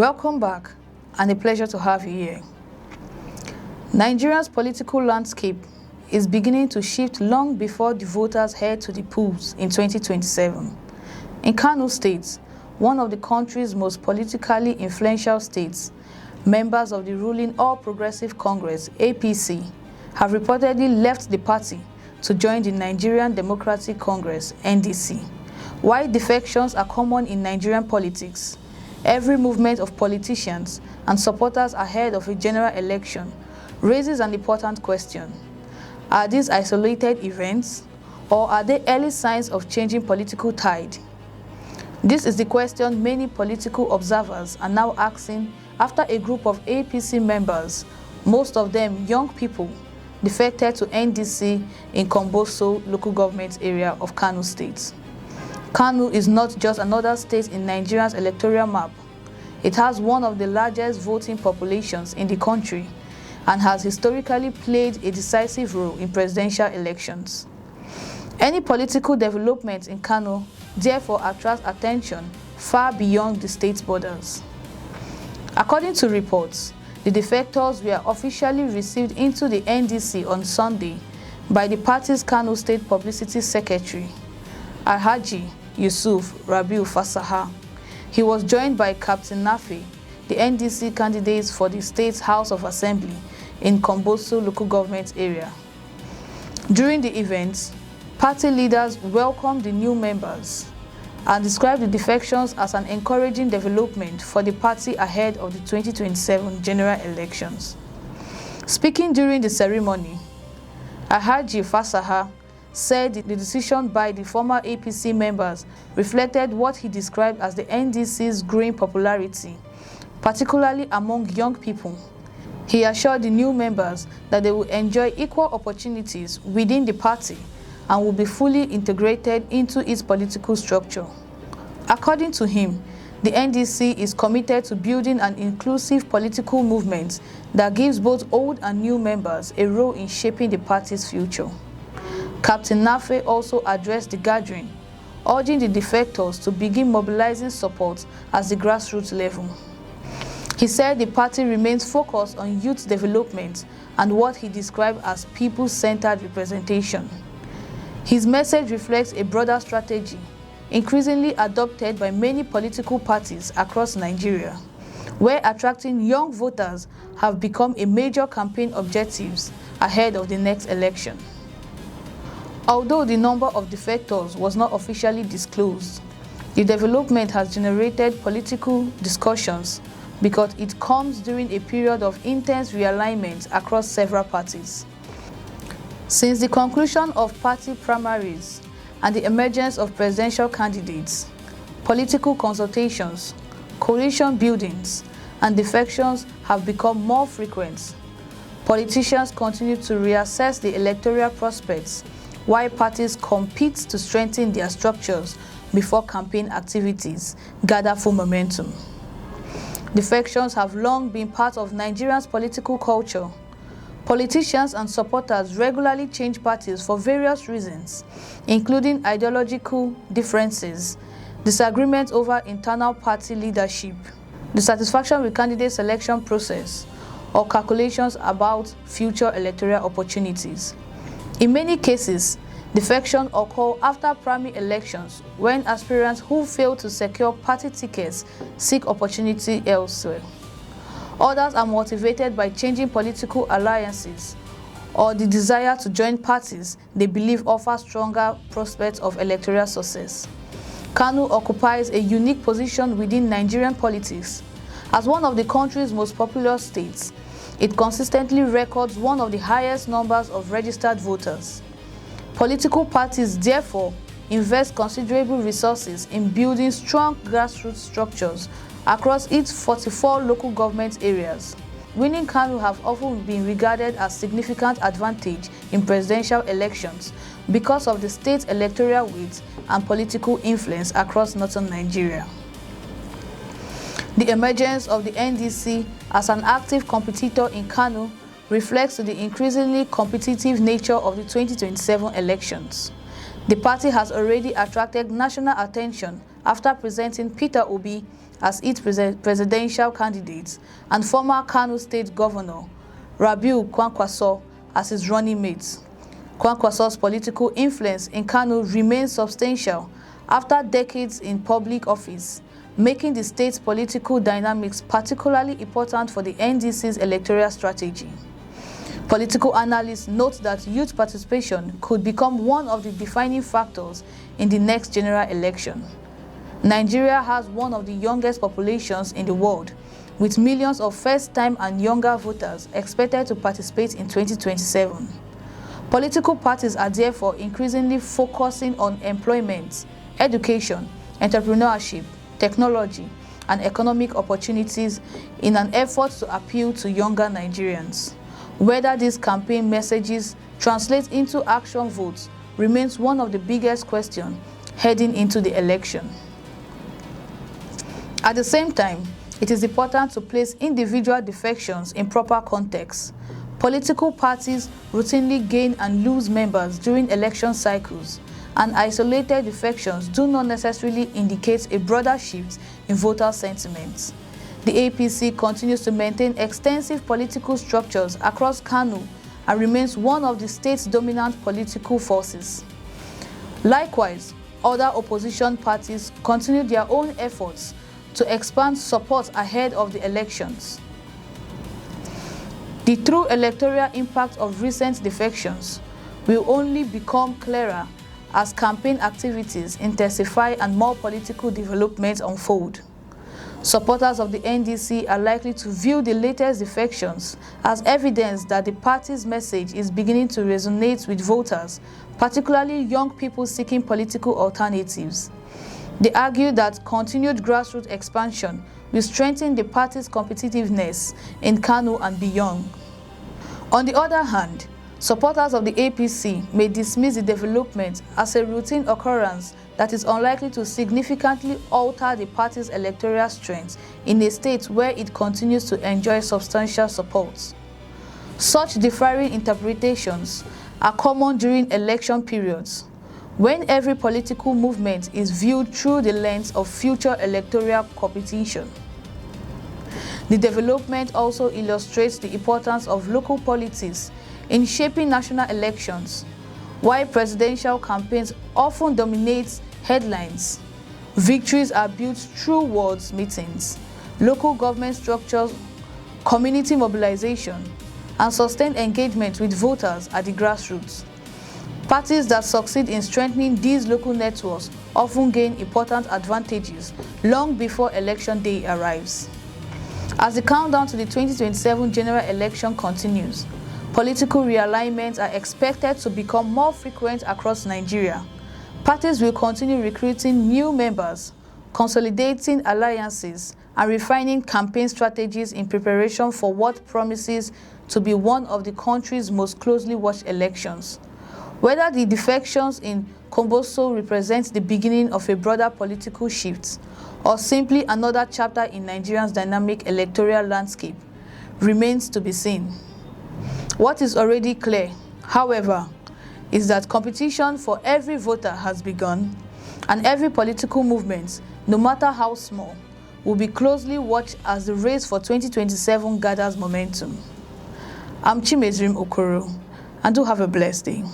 Welcome back, and a pleasure to have you here. Nigeria's political landscape is beginning to shift long before the voters head to the polls in 2027. In Kano State, one of the country's most politically influential states, members of the ruling All Progressive Congress (APC) have reportedly left the party to join the Nigerian Democratic Congress (NDC). While defections are common in Nigerian politics, every movement of politicians and supporters ahead of a general election raises an important question. Are these isolated events, or are they early signs of changing political tide? This is the question many political observers are now asking after a group of APC members, most of them young people, defected to NDC in Komboso local government area of Kano State. Kano is not just another state in Nigeria's electoral map. It has one of the largest voting populations in the country and has historically played a decisive role in presidential elections. Any political development in Kano therefore attracts attention far beyond the state's borders. According to reports, the defectors were officially received into the NDC on Sunday by the party's Kano State Publicity Secretary, Alhaji Yusuf Rabiu Fasaha. He was joined by Captain Nafe, the NDC candidate for the state's House of Assembly in Komboso local government area. During the event, party leaders welcomed the new members and described the defections as an encouraging development for the party ahead of the 2027 general elections. Speaking during the ceremony, Alhaji Fasaha said the decision by the former APC members reflected what he described as the NDC's growing popularity, particularly among young people. He assured the new members that they will enjoy equal opportunities within the party and will be fully integrated into its political structure. According to him, the NDC is committed to building an inclusive political movement that gives both old and new members a role in shaping the party's future. Captain Nafe also addressed the gathering, urging the defectors to begin mobilizing support at the grassroots level. He said the party remains focused on youth development and what he described as people-centered representation. His message reflects a broader strategy, increasingly adopted by many political parties across Nigeria, where attracting young voters have become a major campaign objectives ahead of the next election. Although the number of defectors was not officially disclosed, the development has generated political discussions because it comes during a period of intense realignment across several parties. Since the conclusion of party primaries and the emergence of presidential candidates, political consultations, coalition buildings, and defections have become more frequent. Politicians continue to reassess the electoral prospects while parties compete to strengthen their structures before campaign activities gather full momentum. Defections have long been part of Nigeria's political culture. Politicians and supporters regularly change parties for various reasons, including ideological differences, disagreement over internal party leadership, dissatisfaction with candidate selection process, or calculations about future electoral opportunities. In many cases, defection occur after primary elections when aspirants who fail to secure party tickets seek opportunity elsewhere. Others are motivated by changing political alliances or the desire to join parties they believe offer stronger prospects of electoral success. Kano occupies a unique position within Nigerian politics. As one of the country's most populous states, it consistently records one of the highest numbers of registered voters. Political parties, therefore, invest considerable resources in building strong grassroots structures across its 44 local government areas. Winning Kano have often been regarded as significant advantage in presidential elections because of the state's electoral weight and political influence across northern Nigeria. The emergence of the NDC as an active competitor in Kano reflects the increasingly competitive nature of the 2027 elections. The party has already attracted national attention after presenting Peter Obi as its presidential candidate and former Kano State Governor Rabiu Kwankwaso as his running mate. Kwankwaso's political influence in Kano remains substantial after decades in public office, making the state's political dynamics particularly important for the NDC's electoral strategy. Political analysts note that youth participation could become one of the defining factors in the next general election. Nigeria has one of the youngest populations in the world, with millions of first-time and younger voters expected to participate in 2027. Political parties are therefore increasingly focusing on employment, education, entrepreneurship, technology, and economic opportunities in an effort to appeal to younger Nigerians. Whether these campaign messages translate into action votes remains one of the biggest questions heading into the election. At the same time, it is important to place individual defections in proper context. Political parties routinely gain and lose members during election cycles, and isolated defections do not necessarily indicate a broader shift in voter sentiments. The APC continues to maintain extensive political structures across Kano and remains one of the state's dominant political forces. Likewise, other opposition parties continue their own efforts to expand support ahead of the elections. The true electoral impact of recent defections will only become clearer as campaign activities intensify and more political developments unfold. Supporters of the NDC are likely to view the latest defections as evidence that the party's message is beginning to resonate with voters, particularly young people seeking political alternatives. They argue that continued grassroots expansion will strengthen the party's competitiveness in Kano and beyond. On the other hand, supporters of the APC may dismiss the development as a routine occurrence that is unlikely to significantly alter the party's electoral strength in a state where it continues to enjoy substantial support. Such differing interpretations are common during election periods, when every political movement is viewed through the lens of future electoral competition. The development also illustrates the importance of local politics in shaping national elections. While presidential campaigns often dominate headlines, victories are built through wards meetings, local government structures, community mobilization, and sustained engagement with voters at the grassroots. Parties that succeed in strengthening these local networks often gain important advantages long before election day arrives. As the countdown to the 2027 general election continues, political realignments are expected to become more frequent across Nigeria. Parties will continue recruiting new members, consolidating alliances, and refining campaign strategies in preparation for what promises to be one of the country's most closely watched elections. Whether the defections in Komboso represent the beginning of a broader political shift or simply another chapter in Nigeria's dynamic electoral landscape remains to be seen. What is already clear, however, is that competition for every voter has begun, and every political movement, no matter how small, will be closely watched as the race for 2027 gathers momentum. I'm Chimezrim Okoro, and do have a blessed day.